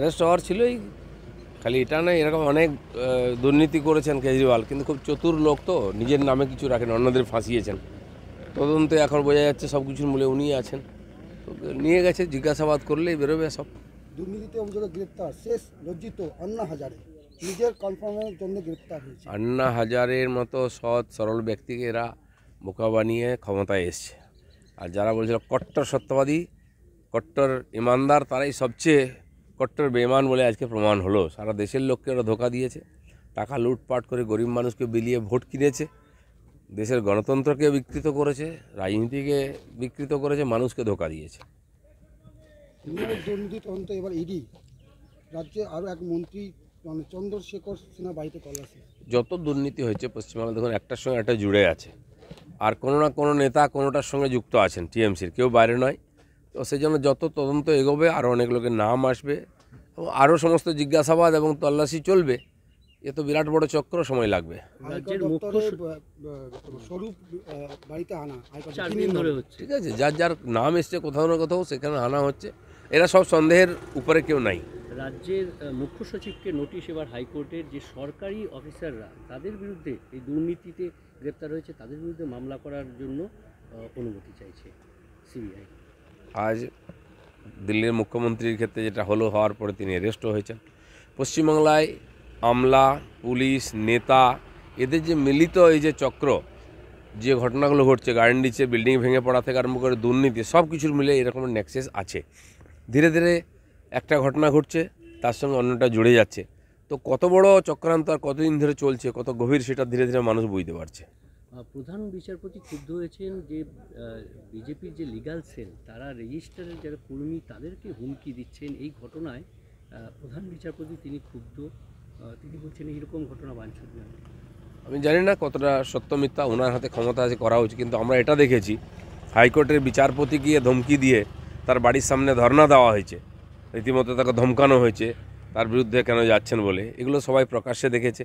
Arrest হওয়ার ছিলই, খালি এটা নয়, এরকম অনেক দুর্নীতি করেছেন কেজরিওয়াল, কিন্তু খুব চতুর লোক তো, নিজের নামে কিছু রাখেন, অন্যদের ফাঁসিয়েছেন। তদন্তে এখন বোঝা যাচ্ছে সব কিছুর মূলে উনিই আছেন, তো নিয়ে গেছে, জিজ্ঞাসাবাদ করলেই বেরোবে সব। দুর্নীতিতে অভিযোগে গ্রেপ্তার শেষ লজ্জিত আন্না হাজারে, নিজের কনফার্মের জন্য গ্রেপ্তার হয়েছে। আন্না হাজারের মতো সৎ সরল ব্যক্তিকে এরা বোকা বানিয়ে ক্ষমতায় এসছে, আর যারা বলছিল কট্টর সত্যবাদী, কট্টর ইমানদার, তারাই সবচেয়ে কট্টর বেঈমান বলে আজকে প্রমাণ হলো। সারা দেশের লোককে ওরা ধোকা দিয়েছে, টাকা লুটপাট করে গরিব মানুষকে বিলিয়ে ভোট কিনেছে, দেশের গণতন্ত্রকে বিকৃত করেছে, রাজনীতিকে বিকৃত করেছে, মানুষকে ধোকা দিয়েছে। দুর্নীতি তদন্ত এবার ইডি, রাজ্যে আরও এক মন্ত্রী চন্দ্রশেখর সিনহা বাড়িতে তল্লাশি। যত দুর্নীতি হয়েছে পশ্চিমবাংলা দেখুন একটার সঙ্গে একটা জুড়ে আছে, আর কোনো না কোনো নেতা কোনোটার সঙ্গে যুক্ত আছেন, টিএমসির, কেউ বাইরে নয়। তো সেই জন্য যত তদন্ত এগোবে আরও অনেক লোকের নাম আসবে এবং আরও সমস্ত জিজ্ঞাসাবাদ এবং তল্লাশি চলবে। এ তো বিরাট বড় চক্র, সময় লাগবে। রাজ্যের মুখ্য স্বরূপ বাড়িতে আনা 4 দিন ধরে হচ্ছে। ঠিক আছে, যার যার নাম এসছে কোথাও না কোথাও, সেখানে আনা হচ্ছে। এরা সব সন্দেহের উপরে কেউ নাই। রাজ্যের মুখ্য সচিবকে নোটিশ এবার হাইকোর্টের, যে সরকারি অফিসাররা তাদের বিরুদ্ধে এই দুর্নীতিতে গ্রেপ্তার হয়েছে তাদের বিরুদ্ধে মামলা করার জন্য অনুমতি চাইছে সিবিআই। আজ দিল্লির মুখ্যমন্ত্রীর ক্ষেত্রে যেটা হওয়ার পরে তিনি অ্যারেস্টও হয়েছেন। পশ্চিমবাংলায় আমলা, পুলিশ, নেতা, এদের যে মিলিত এই যে চক্র, যে ঘটনাগুলো ঘটছে, গার্ডেনডিচে বিল্ডিং ভেঙে পড়া থেকে আরম্ভ করে দুর্নীতি, সব কিছুর মিলে এরকম নেক্সাস আছে। ধীরে ধীরে একটা ঘটনা ঘটছে, তার সঙ্গে অন্যটা জুড়ে যাচ্ছে। তো কত বড় চক্রান্ত আর কতদিন ধরে চলছে, কত গভীর, সেটা ধীরে ধীরে মানুষ বুঝতে পারছে। প্রধান বিচারপতি ক্ষুব্ধ হয়েছেন যে বিজেপির যে লিগ্যাল সেল, তারা রেজিস্টারের যারা কর্মী তাদেরকে হুমকি দিচ্ছেন। এই ঘটনায় প্রধান বিচারপতি তিনি ক্ষুব্ধ, তিনি বলছেন এইরকম ঘটনা বাঞ্ছনীয়। আমি জানি না কতটা সত্য মিথ্যা, ওনার হাতে ক্ষমতা আছে, করা উচিত, কিন্তু আমরা এটা দেখেছি হাইকোর্টের বিচারপতি গিয়ে ধমকি দিয়ে তার বাড়ির সামনে ধর্ণা দেওয়া হয়েছে, রীতিমতো তাকে ধমকানো হয়েছে তার বিরুদ্ধে কেন যাচ্ছেন বলে। এগুলো সবাই প্রকাশ্যে দেখেছে,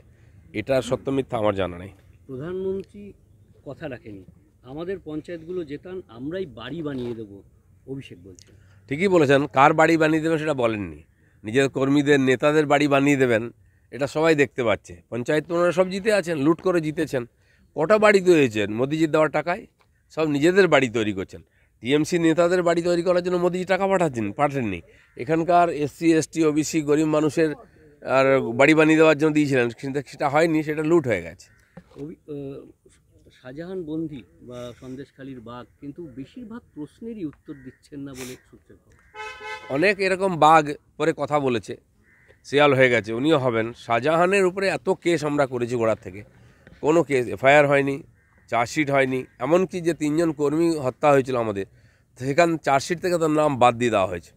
এটা সত্য মিথ্যা আমার জানা নেই। প্রধানমন্ত্রী কথা রাখেনি, আমাদের পঞ্চায়েতগুলো জেতান, আমরাই বাড়ি বানিয়ে দেবো, অভিষেক বলছেন। ঠিকই বলেছেন, কার বাড়ি বানিয়ে দেবেন সেটা বলেননি, নিজের কর্মীদের নেতাদের বাড়ি বানিয়ে দেবেন এটা সবাই দেখতে পাচ্ছে। পঞ্চায়েত ওনারা সব জিতে আছেন, লুট করে জিতেছেন। কটা বাড়ি তৈরিছেন মোদিজির দেওয়ার টাকায়? সব নিজেদের বাড়ি তৈরি করছেন। টিএমসি নেতাদের বাড়ি তৈরি করার জন্য মোদিজি টাকা পাঠাননি। এখানকার এসসি, এসটি, ওবিসি গরিব মানুষের আর বাড়ি বানিয়ে দেওয়ার জন্য দিয়েছিলেন, কিন্তু সেটা হয়নি, সেটা লুট হয়ে গেছে। শাহজাহান বন্দি বা সন্দেশখালীর বাঘ, কিন্তু বেশিরভাগ প্রশ্নেরই উত্তর দিচ্ছেন না বলে সূত্রের খবর। অনেক এরকম বাঘ পরে কথা বলেছে, শিয়াল হয়ে গেছে, উনিও হবেন। শাহজাহানের উপরে এত কেস আমরা করেছি গোড়ার থেকে, কোনো কেস এফআইআর হয়নি, চার্জশিট হয়নি। এমনকি যে 3 জন কর্মী হত্যা হয়েছিল আমাদের, সেখান চার্জশিট থেকে তার নাম বাদ দিয়ে দেওয়া হয়েছে।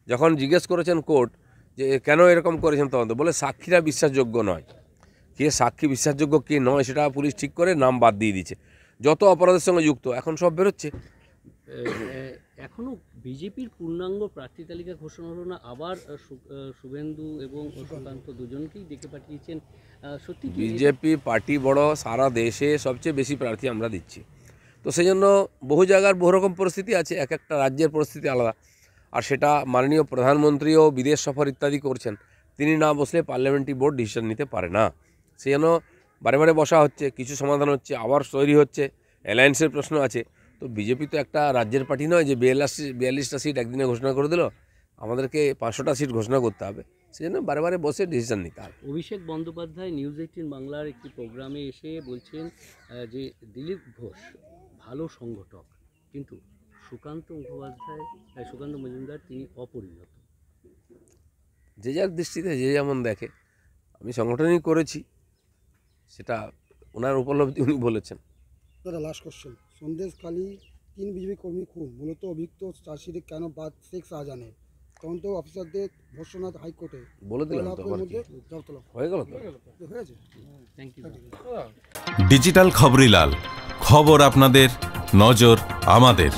যখন জিজ্ঞেস করেছেন কোর্ট যে কেন এরকম করেছেন, তদন্ত বলে সাক্ষীরা বিশ্বাসযোগ্য নয়। কে সাক্ষী বিশ্বাসযোগ্য কে নয় সেটা পুলিশ ঠিক করে নাম বাদ দিয়ে দিচ্ছে। যত অপরাধের সঙ্গে যুক্ত এখন সব বেরোচ্ছে। এখনও বিজেপির পূর্ণাঙ্গ প্রার্থী তালিকা ঘোষণা হলো না, আবার শুভেন্দু এবং সুকান্ত দুজনকেই ডেকে পাঠিয়েছেন। সত্যি বিজেপি পার্টি বড়, সারা দেশে সবচেয়ে বেশি প্রার্থী আমরা দিচ্ছি, তো সেই জন্য বহু জায়গার বহু রকম পরিস্থিতি আছে, এক একটা রাজ্যের পরিস্থিতি আলাদা। আর সেটা মাননীয় প্রধানমন্ত্রীও বিদেশ সফর ইত্যাদি করছেন, তিনি না বসলে পার্লামেন্টারি বোর্ড ডিসিশন নিতে পারে না। সেই জন্য বারে বারে বসা হচ্ছে, কিছু সমাধান হচ্ছে, আবার তৈরি হচ্ছে, অ্যালায়েন্সের প্রশ্ন আছে। তো বিজেপি তো একটা রাজ্যের পার্টি নয় যে 42টা সিট একদিনে ঘোষণা করে দিল, আমাদেরকে 500টা সিট ঘোষণা করতে হবে। সেই জন্য বারে বারে বসে ডিসিশন নিতে হবে। অভিষেক বন্দ্যোপাধ্যায় নিউজ 18 বাংলার একটি প্রোগ্রামে এসে বলছেন যে দিলীপ ঘোষ ভালো সংগঠক, কিন্তু সুকান্ত মজুমদার তিনি অপরিণত। যে যার দৃষ্টিতে যে যেমন দেখে, আমি সংগঠনই করেছি, সেটা ওনার উপলব্ধি, উনি বলেছেন। দাদা লাস্ট কোশ্চেন, সন্দেশখালী 3 বিজেপি কর্মী খুন, মূলত অভিযুক্ত চার্জশিটে কেন বাদ শেখ শাহজাহানের? তদন্ত অফিসারদের ভর্সনা হাইকোর্টে বলে দিলাম তো, হয়ে গেল তো, হয়েছে। Thank you. ডিজিটাল খবরিলাল, খবর আপনাদের, নজর আমাদের।